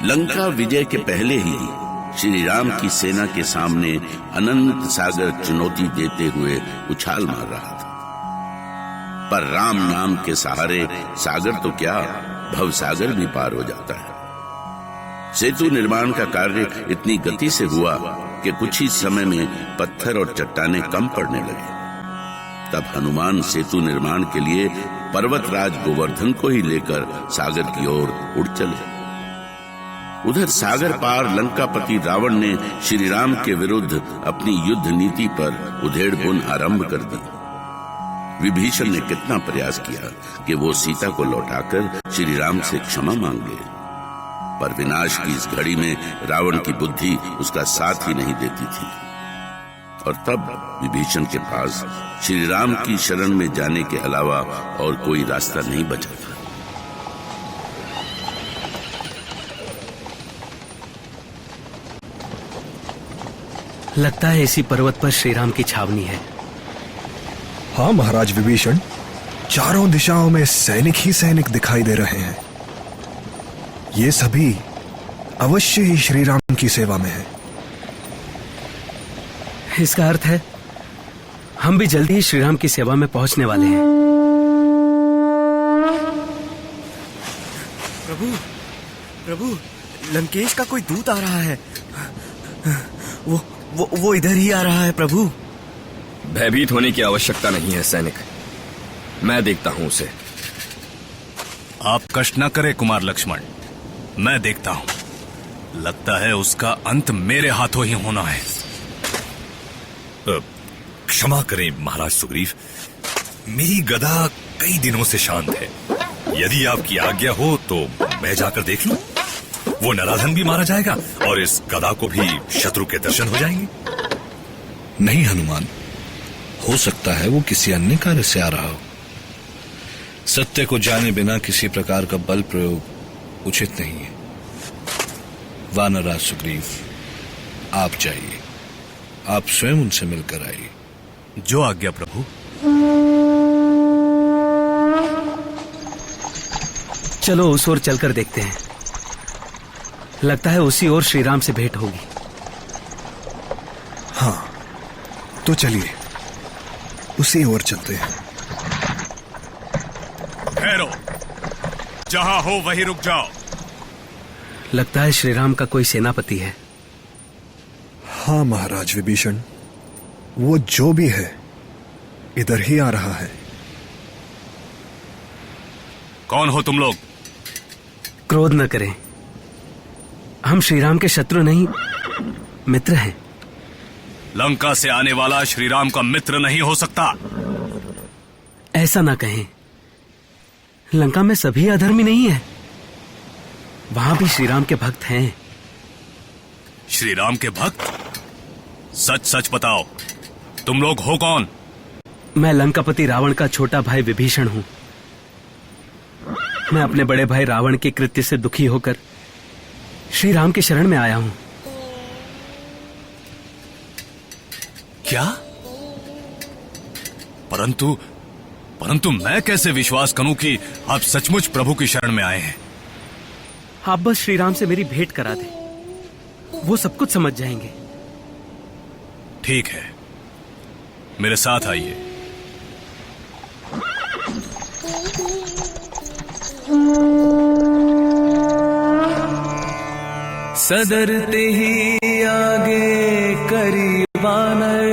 लंका विजय के पहले ही श्री राम की सेना के सामने अनंत सागर चुनौती देते हुए उछाल मार रहा था। पर राम नाम के सहारे सागर तो क्या, भव सागर भी पार हो जाता है। सेतु निर्माण का कार्य इतनी गति से हुआ कि कुछ ही समय में पत्थर और चट्टानें कम पड़ने लगे। तब हनुमान सेतु निर्माण के लिए पर्वतराज गोवर्धन को ही लेकर सागर की ओर उड़ चले। उधर सागर पार लंकापति रावण ने श्री राम के विरुद्ध अपनी युद्ध नीति पर उधेड़बुन आरंभ कर दी। विभीषण ने कितना प्रयास किया कि वो सीता को लौटाकर श्री राम से क्षमा मांग ले, पर विनाश की इस घड़ी में रावण की बुद्धि उसका साथ ही नहीं देती थी। और तब विभीषण के पास श्री राम की शरण में जाने के अलावा और कोई रास्ता नहीं बचा था। लगता है इसी पर्वत पर श्री राम की छावनी है। हाँ महाराज विभीषण, चारों दिशाओं में सैनिक ही सैनिक दिखाई दे रहे हैं। ये सभी अवश्य ही श्री राम की सेवा में है। इसका अर्थ है हम भी जल्दी ही श्री राम की सेवा में पहुंचने वाले हैं। प्रभु, लंकेश का कोई दूत आ रहा है। वो इधर ही आ रहा है प्रभु। भयभीत होने की आवश्यकता नहीं है सैनिक, मैं देखता हूं उसे। आप कष्ट न करें कुमार लक्ष्मण, मैं देखता हूं। लगता है उसका अंत मेरे हाथों ही होना है। क्षमा करें महाराज सुग्रीव, मेरी गदा कई दिनों से शांत है। यदि आपकी आज्ञा हो तो मैं जाकर देख लूं। वो नराधन भी मारा जाएगा और इस गदा को भी शत्रु के दर्शन हो जाएंगे। नहीं हनुमान, हो सकता है वो किसी अन्य कार्य से आ रहा हो। सत्य को जाने बिना किसी प्रकार का बल प्रयोग उचित नहीं है। वानरराज सुग्रीव, आप जाइए, आप स्वयं उनसे मिलकर आइए। जो आज्ञा प्रभु। चलो उस ओर चलकर देखते हैं। लगता है उसी ओर श्री राम से भेंट होगी। हाँ, तो चलिए उसी ओर चलते हैं। ठहरो, जहां हो वहीं रुक जाओ। लगता है श्री राम का कोई सेनापति है। हाँ महाराज विभीषण, वो जो भी है इधर ही आ रहा है। कौन हो तुम लोग? क्रोध न करें, हम श्री राम के शत्रु नहीं, मित्र हैं। लंका से आने वाला श्री राम का मित्र नहीं हो सकता। ऐसा ना कहें, लंका में सभी अधर्मी नहीं है, वहां भी श्री राम के भक्त हैं। श्री राम के भक्त? सच सच बताओ, तुम लोग हो कौन? मैं लंकापति रावण का छोटा भाई विभीषण हूं। मैं अपने बड़े भाई रावण के कृत्य से दुखी होकर श्री राम की शरण में आया हूं। क्या? परंतु मैं कैसे विश्वास करूं कि आप सचमुच प्रभु की शरण में आए हैं? आप बस श्री राम से मेरी भेंट करा दे, वो सब कुछ समझ जाएंगे। ठीक है, मेरे साथ आइए। सदरते ही आगे करीबानर,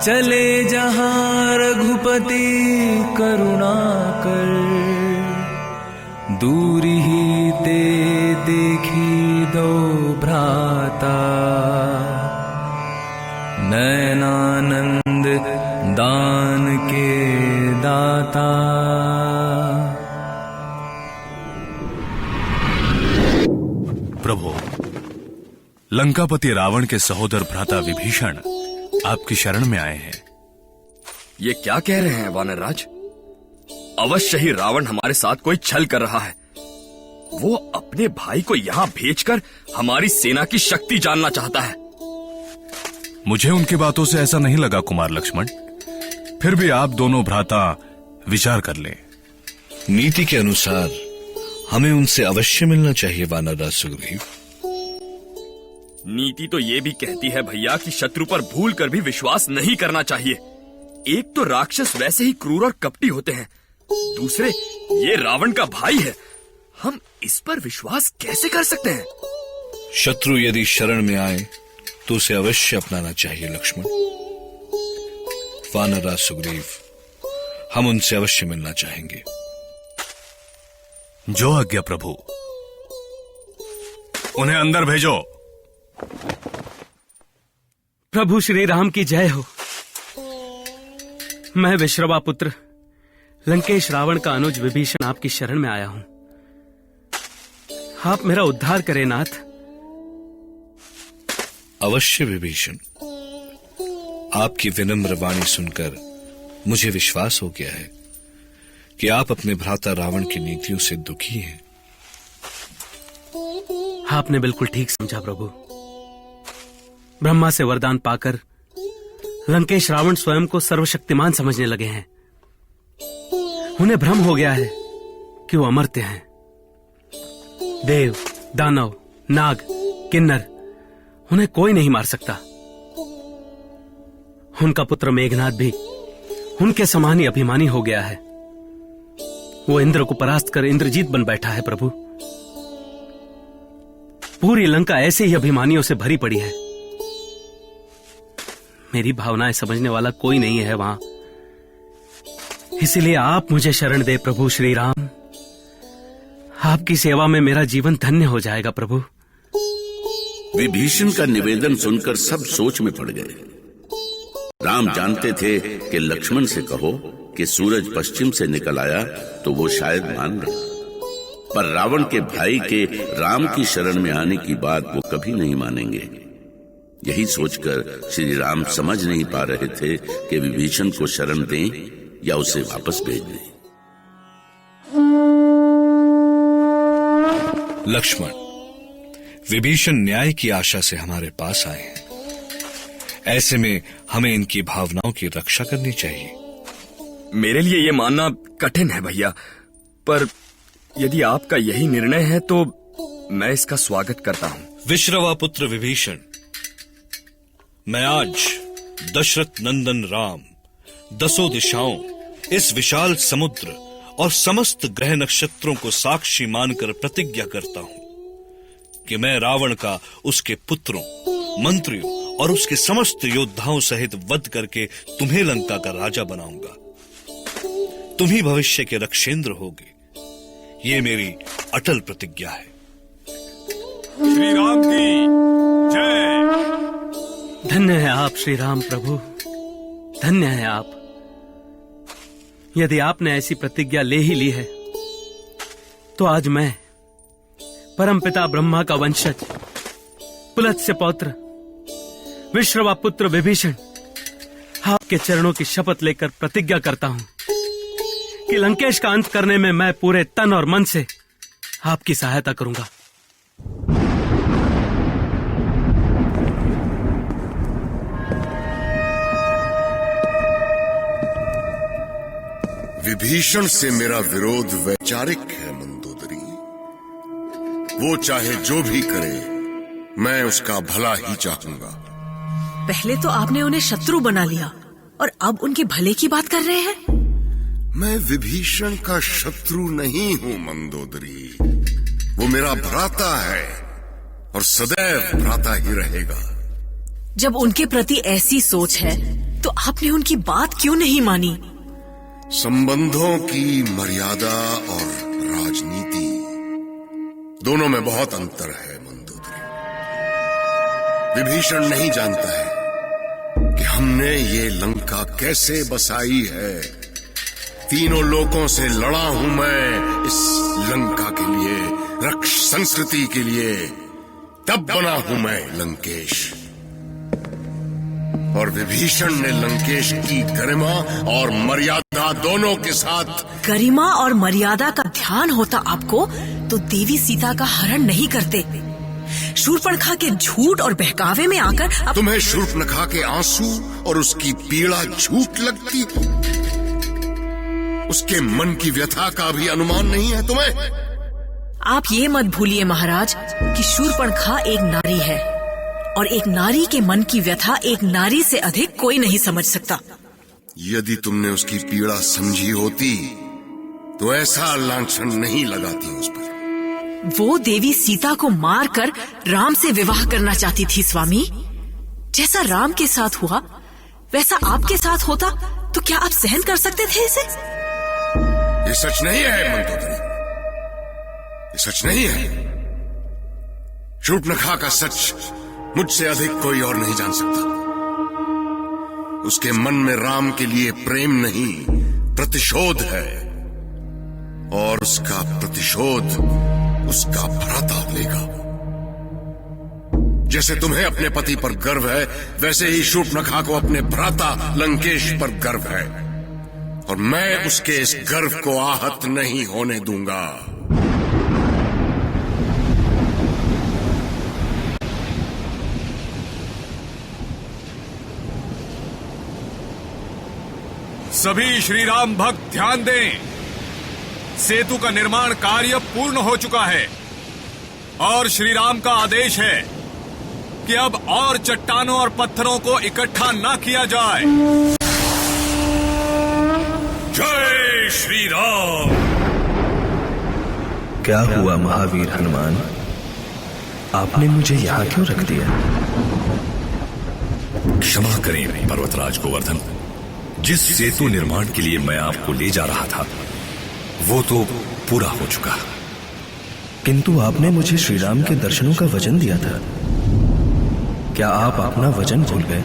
चले जहां रघुपति करुणा कर। दूरी ही ते देखी दो भ्राता, नयनानंद दान के दाता। प्रभु, लंकापति रावण के सहोदर भ्राता विभीषण आपकी शरण में आए हैं। ये क्या कह रहे हैं वानरराज? अवश्य ही रावण हमारे साथ कोई छल कर रहा है। वो अपने भाई को यहाँ भेजकर हमारी सेना की शक्ति जानना चाहता है। मुझे उनकी बातों से ऐसा नहीं लगा कुमार लक्ष्मण। फिर भी आप दोनों भ्राता विचार कर लें। नीति के अनुसार हमें उनसे अवश्य मिलना चाहिए वानरराज सुग्रीव। नीति तो ये भी कहती है भैया कि शत्रु पर भूल कर भी विश्वास नहीं करना चाहिए। एक तो राक्षस वैसे ही क्रूर और कपटी होते हैं, दूसरे ये रावण का भाई है। हम इस पर विश्वास कैसे कर सकते हैं? शत्रु यदि शरण में आए तो उसे अवश्य अपनाना चाहिए लक्ष्मण। वानरराज सुग्रीव, हम उनसे अवश्य मिलना चाहेंगे। जो आज्ञा प्रभु। उन्हें अंदर भेजो। प्रभु श्री राम की जय हो। मैं विश्रवा पुत्र लंकेश रावण का अनुज विभीषण आपकी शरण में आया हूं। आप मेरा उद्धार करें नाथ। अवश्य विभीषण, आपकी विनम्र वाणी सुनकर मुझे विश्वास हो गया है कि आप अपने भ्राता रावण की नीतियों से दुखी हैं। आपने बिल्कुल ठीक समझा प्रभु। ब्रह्मा से वरदान पाकर लंकेश रावण स्वयं को सर्वशक्तिमान समझने लगे हैं। उन्हें भ्रम हो गया है कि वो अमर्त्य हैं। देव, दानव, नाग, किन्नर उन्हें कोई नहीं मार सकता। उनका पुत्र मेघनाद भी उनके समान ही अभिमानी हो गया है। वो इंद्र को परास्त कर इंद्रजीत बन बैठा है प्रभु। पूरी लंका ऐसे ही अभिमानियों से भरी पड़ी है। मेरी भावनाएं समझने वाला कोई नहीं है वहां। इसीलिए आप मुझे शरण दे प्रभु श्री राम। आपकी सेवा में मेरा जीवन धन्य हो जाएगा प्रभु। विभीषण का निवेदन सुनकर सब सोच में पड़ गए। राम जानते थे कि लक्ष्मण से कहो कि सूरज पश्चिम से निकल आया तो वो शायद मान ले, पर रावण के भाई के राम की शरण में आने की बात वो कभी नहीं मानेंगे। यही सोचकर श्री राम समझ नहीं पा रहे थे कि विभीषण को शरण दें या उसे वापस भेज दें। लक्ष्मण, विभीषण न्याय की आशा से हमारे पास आए हैं। ऐसे में हमें इनकी भावनाओं की रक्षा करनी चाहिए। मेरे लिए ये मानना कठिन है भैया, पर यदि आपका यही निर्णय है तो मैं इसका स्वागत करता हूं। विश्रवा पुत्र विभीषण, मैं आज दशरथ नंदन राम 10 दिशाओं, इस विशाल समुद्र और समस्त ग्रह नक्षत्रों को साक्षी मानकर प्रतिज्ञा करता हूं कि मैं रावण का उसके पुत्रों, मंत्रियों और उसके समस्त योद्धाओं सहित वध करके तुम्हें लंका का राजा बनाऊंगा। तुम ही भविष्य के रक्षेंद्र होगे। ये मेरी अटल प्रतिज्ञा है। श्री राम की जय। धन्य है आप श्री राम प्रभु, धन्य है आप। यदि आपने ऐसी प्रतिज्ञा ले ही ली है तो आज मैं परमपिता ब्रह्मा का वंशज, पुलत्स्य पौत्र, विश्रवा पुत्र विभीषण आपके चरणों की शपथ लेकर प्रतिज्ञा करता हूं कि लंकेश का अंत करने में मैं पूरे तन और मन से आपकी सहायता करूंगा। विभीषण से मेरा विरोध वैचारिक है मंदोदरी। वो चाहे जो भी करे, मैं उसका भला ही चाहूंगा। पहले तो आपने उन्हें शत्रु बना लिया और अब उनके भले की बात कर रहे हैं। मैं विभीषण का शत्रु नहीं हूं मंदोदरी। वो मेरा भ्राता है और सदैव भ्राता ही रहेगा। जब उनके प्रति ऐसी सोच है तो आपने उनकी बात क्यों नहीं मानी? संबंधों की मर्यादा और राजनीति दोनों में बहुत अंतर है मंदोदरी। विभीषण नहीं जानता है कि हमने ये लंका कैसे बसाई है। तीनों लोकों से लड़ा हूं मैं इस लंका के लिए, रक्ष संस्कृति के लिए। तब बना हूं मैं लंकेश। और विभीषण ने लंकेश की गरिमा और मर्यादा दोनों के साथ। गरिमा और मर्यादा का ध्यान होता आपको तो देवी सीता का हरण नहीं करते। शूर्पणखा के झूठ और बहकावे में आकर तुम्हें शूर्पणखा के आंसू और उसकी पीड़ा झूठ लगती है? उसके मन की व्यथा का भी अनुमान नहीं है तुम्हें? आप ये मत भूलिए महाराज कि शूर्पणखा एक नारी है और एक नारी के मन की व्यथा एक नारी से अधिक कोई नहीं समझ सकता। यदि तुमने उसकी पीड़ा समझी होती तो ऐसा लांछन नहीं लगाती उस पर। वो देवी सीता को मारकर राम से विवाह करना चाहती थी स्वामी। जैसा राम के साथ हुआ वैसा आपके साथ होता तो क्या आप सहन कर सकते थे इसे? ये सच नहीं है मंदोदरी, ये सच नहीं है। शूर्पणखा का सच मुझसे अधिक कोई और नहीं जान सकता। उसके मन में राम के लिए प्रेम नहीं प्रतिशोध है, और उसका प्रतिशोध उसका भ्राता लेगा। जैसे तुम्हें अपने पति पर गर्व है वैसे ही शूर्पणखा को अपने भ्राता लंकेश पर गर्व है, और मैं उसके इस गर्व को आहत नहीं होने दूंगा। सभी श्री राम भक्त ध्यान दें, सेतु का निर्माण कार्य पूर्ण हो चुका है और श्री राम का आदेश है कि अब और चट्टानों और पत्थरों को इकट्ठा ना किया जाए। जय श्री राम। क्या हुआ महावीर हनुमान, आपने मुझे यहाँ क्यों रख दिया? क्षमा करें पर्वतराज गोवर्धन, जिस सेतु निर्माण के लिए मैं आपको ले जा रहा था वो तो पूरा हो चुका। किंतु आपने मुझे श्री राम के दर्शनों का वचन दिया था, क्या आप अपना वचन भूल गए?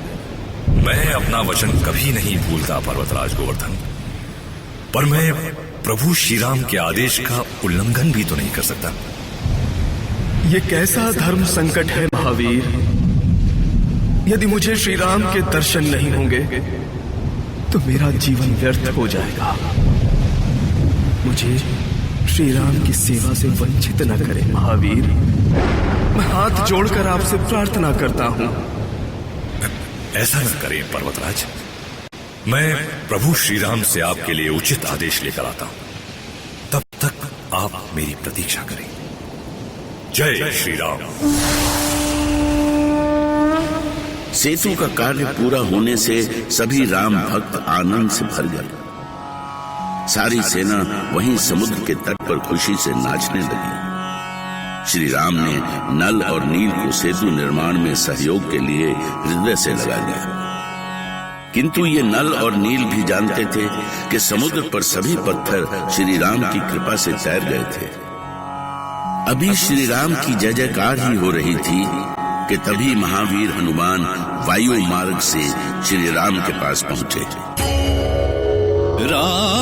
मैं अपना वचन कभी नहीं भूलता पर्वतराज गोवर्धन, पर मैं प्रभु श्री राम के आदेश का उल्लंघन भी तो नहीं कर सकता। ये कैसा धर्म संकट है महावीर, यदि मुझे श्री राम के दर्शन नहीं होंगे तो मेरा जीवन व्यर्थ हो जाएगा। मुझे श्री राम की सेवा से वंचित न करें महावीर, मैं हाथ जोड़कर आपसे प्रार्थना करता हूं। ऐसा न करें पर्वतराज, मैं प्रभु श्री राम से आपके लिए उचित आदेश लेकर आता हूं, तब तक आप मेरी प्रतीक्षा करें। जय श्री राम। सेतु का कार्य पूरा होने से सभी राम भक्त आनंद से भर गए। सारी सेना वहीं समुद्र के तट पर खुशी से नाचने लगी। श्री राम ने नल और नील को सेतु निर्माण में सहयोग के लिए हृदय से लगा लिया, किंतु ये नल और नील भी जानते थे कि समुद्र पर सभी पत्थर श्री राम की कृपा से तैर गए थे। अभी श्री राम की जय जयकार ही हो रही थी कि तभी महावीर हनुमान वायु मार्ग से श्री राम के पास पहुंचे। राम